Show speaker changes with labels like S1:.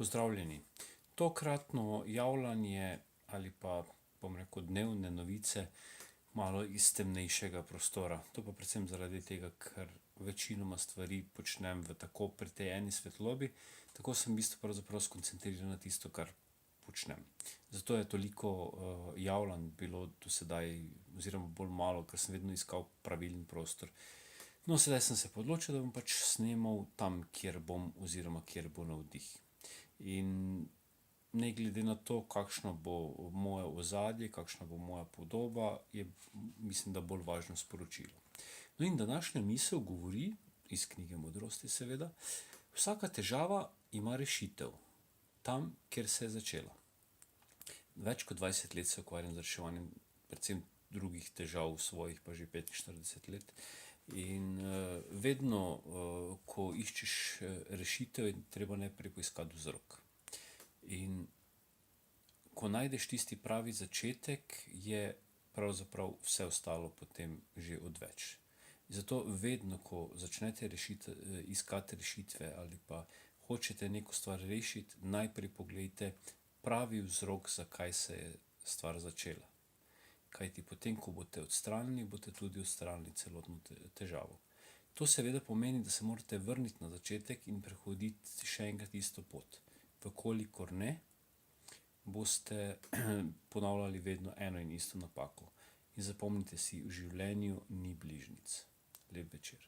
S1: Pozdravljeni. Tokratno javljanje ali pa, bom rekel, dnevne novice malo iz temnejšega prostora. To pa predvsem zaradi tega, ker večinoma stvari počnem v tako pretejeni svetlobi, tako sem v bistvu pravzaprav skoncentriran na tisto, kar počnem. Zato je toliko javljanj bilo do sedaj, oziroma bolj malo, ker sem vedno iskal pravilen prostor. No, sedaj sem se pa odločil, da bom pač snemal tam, kjer bom oziroma kjer bo navdih. In ne glede na to, kakšno bo moje ozadje, kakšna bo moja podoba, je, mislim, da bolj važno sporočilo. No, in današnja misel govori, iz knjige Modrosti seveda: vsaka težava ima rešitev, tam, kjer se je začela. Več kot 20 let se ukvarjam z reševanjem predvsem drugih težav, svojih pa že 45 let. In vedno, ko iščeš rešitev, je treba najprej poiskati vzrok. In ko najdeš tisti pravi začetek, je pravzaprav vse ostalo potem že odveč. Zato vedno, ko začnete iskati rešitve ali pa hočete neko stvar rešiti, najprej poglejte pravi vzrok, zakaj se je stvar začela. Kajti potem, ko boste odstranili, boste tudi odstranili celotno težavo. To seveda pomeni, da se morate vrniti na začetek in prehoditi še enkrat isto pot. Vkolikor ne, boste ponavljali vedno eno in isto napako. In zapomnite si, v življenju ni bližnjic. Lep večer.